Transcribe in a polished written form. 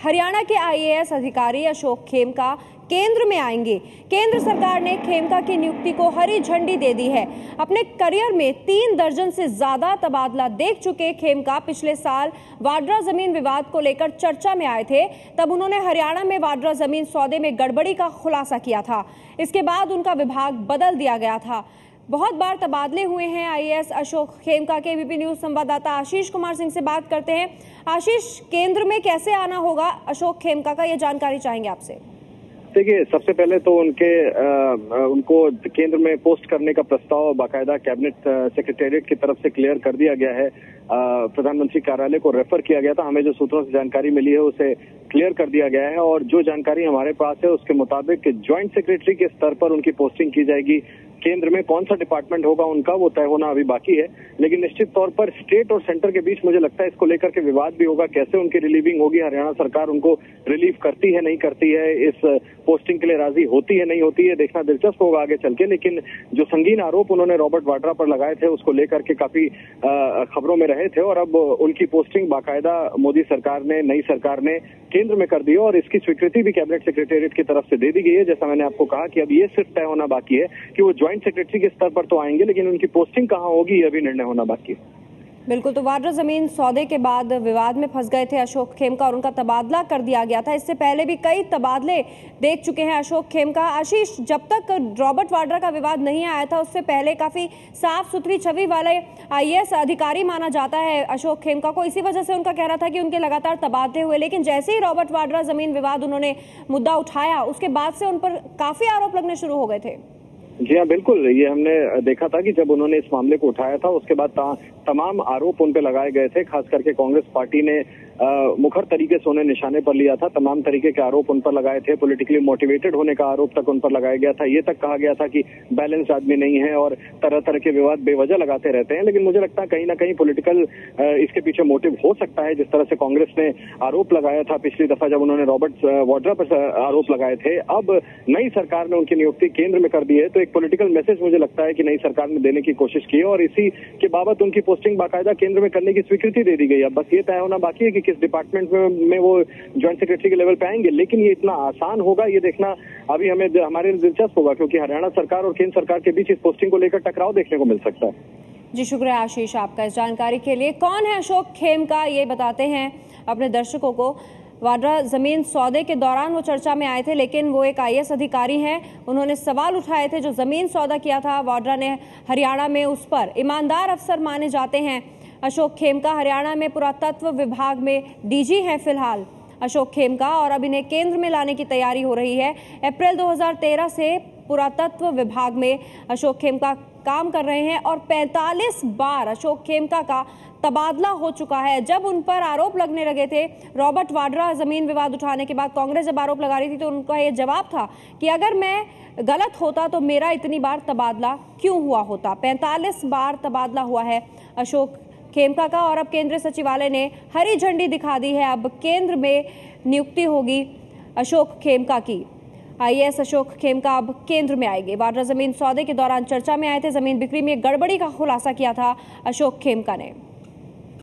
हरियाणा के आईएएस अधिकारी अशोक खेमका केंद्र में आएंगे। केंद्र सरकार ने खेमका की नियुक्ति को हरी झंडी दे दी है। अपने करियर में 3 दर्जन से ज्यादा तबादला देख चुके खेमका पिछले साल वाड्रा जमीन विवाद को लेकर चर्चा में आए थे। तब उन्होंने हरियाणा में वाड्रा जमीन सौदे में गड़बड़ी का खुलासा किया था। इसके बाद उनका विभाग बदल दिया गया था। बहुत बार तबादले हुए हैं आईएएस अशोक खेमका के। एबीपी न्यूज संवाददाता आशीष कुमार सिंह से बात करते हैं। आशीष, केंद्र में कैसे आना होगा अशोक खेमका का, ये जानकारी चाहेंगे आपसे। देखिए, सबसे पहले तो उनको केंद्र में पोस्ट करने का प्रस्ताव बाकायदा कैबिनेट सेक्रेटेरिएट की तरफ से क्लियर कर दिया गया है। प्रधानमंत्री कार्यालय को रेफर किया गया था। हमें जो सूत्रों से जानकारी मिली है उसे क्लियर कर दिया गया है और जो जानकारी हमारे पास है उसके मुताबिक ज्वाइंट सेक्रेटरी के स्तर पर उनकी पोस्टिंग की जाएगी। केंद्र में कौन सा डिपार्टमेंट होगा उनका, वो तय होना अभी बाकी है, लेकिन निश्चित तौर पर स्टेट और सेंटर के बीच मुझे लगता है इसको लेकर के विवाद भी होगा। कैसे उनकी रिलीविंग होगी, हरियाणा सरकार उनको रिलीव करती है नहीं करती है, इस पोस्टिंग के लिए राजी होती है नहीं होती है, देखना दिलचस्प होगा आगे चल के। लेकिन जो संगीन आरोप उन्होंने रॉबर्ट वाड्रा पर लगाए थे उसको लेकर के काफी खबरों में रहे थे और अब उनकी पोस्टिंग बाकायदा मोदी सरकार ने, नई सरकार ने केंद्र में कर दी है और इसकी स्वीकृति भी कैबिनेट सेक्रेटेरिएट की तरफ से दे दी गई है। जैसा मैंने आपको कहा कि अब ये सिर्फ तय होना बाकी है कि वो ज्वाइंट सेक्रेटरी के स्तर पर तो आएंगे, लेकिन उनकी पोस्टिंग कहाँ होगी ये भी निर्णय होना बाकी है। बिल्कुल, तो वाड्रा जमीन सौदे के बाद विवाद में फंस गए थे अशोक खेमका और उनका तबादला कर दिया गया था। इससे पहले भी कई तबादले देख चुके हैं अशोक खेमका। आशीष, जब तक रॉबर्ट वाड्रा का विवाद नहीं आया था उससे पहले काफी साफ सुथरी छवि वाले आईएएस अधिकारी माना जाता है अशोक खेमका को। इसी वजह से उनका कहना था कि उनके लगातार तबादले हुए, लेकिन जैसे ही रॉबर्ट वाड्रा जमीन विवाद उन्होंने मुद्दा उठाया उसके बाद से उन पर काफी आरोप लगने शुरू हो गए थे। जी हाँ, बिल्कुल, ये हमने देखा था कि जब उन्होंने इस मामले को उठाया था उसके बाद तमाम आरोप उन पे लगाए गए थे। खास करके कांग्रेस पार्टी ने मुखर तरीके से उन्हें निशाने पर लिया था। तमाम तरीके के आरोप उन पर लगाए थे। पॉलिटिकली मोटिवेटेड होने का आरोप तक उन पर लगाया गया था। ये तक कहा गया था कि बैलेंस आदमी नहीं है और तरह तरह के विवाद बेवजह लगाते रहते हैं। लेकिन मुझे लगता है कहीं ना कहीं पॉलिटिकल इसके पीछे मोटिव हो सकता है। जिस तरह से कांग्रेस ने आरोप लगाया था पिछली दफा जब उन्होंने रॉबर्ट वाड्रा पर आरोप लगाए थे, अब नई सरकार ने उनकी नियुक्ति केंद्र में कर दी है, तो एक पॉलिटिकल मैसेज मुझे लगता है कि नई सरकार ने देने की कोशिश की है और इसी के बाबत उनकी पोस्टिंग बाकायदा केंद्र में करने की स्वीकृति दे दी गई है। बस ये तय होना बाकी है कि किस डिपार्टमेंट में वो ज्वाइंट सेक्रेटरी के लेवल पे आएंगे। लेकिन ये इतना आसान होगा ये देखना अभी हमारे दिलचस्प होगा, क्योंकि हरियाणा सरकार और केंद्र सरकार के बीच इस पोस्टिंग को लेकर टकराव देखने को मिल सकता है। जी, शुक्रिया आशीष आपका इस जानकारी के लिए। कौन है अशोक खेमका, ये बताते हैं अपने दर्शकों को। वाड्रा जमीन सौदे के दौरान वो चर्चा में आए थे, लेकिन वो एक आईएएस अधिकारी हैं। उन्होंने सवाल उठाए थे जो जमीन सौदा किया था वाड्रा ने हरियाणा में, उस पर ईमानदार अफसर माने जाते हैं अशोक खेमका। हरियाणा में पुरातत्व विभाग में डीजी हैं फिलहाल अशोक खेमका और अब इन्हें केंद्र में लाने की तैयारी हो रही है। अप्रैल 2013 से पुरातत्व विभाग में अशोक खेमका काम कर रहे हैं और 45 बार अशोक खेमका का तबादला हो चुका है। जब उन पर आरोप लगने लगे थे रॉबर्ट वाड्रा जमीन विवाद उठाने के बाद, कांग्रेस जब आरोप लगा रही थी तो उनका ये जवाब था कि अगर मैं गलत होता तो मेरा इतनी बार तबादला क्यों हुआ होता। 45 बार तबादला हुआ है अशोक खेमका का और अब केंद्रीय सचिवालय ने हरी झंडी दिखा दी है। अब केंद्र में नियुक्ति होगी अशोक खेमका की। आईएएस अशोक खेमका अब केंद्र में आएंगे। वाड्रा जमीन सौदे के दौरान चर्चा में आए थे। जमीन बिक्री में गड़बड़ी का खुलासा किया था अशोक खेमका ने।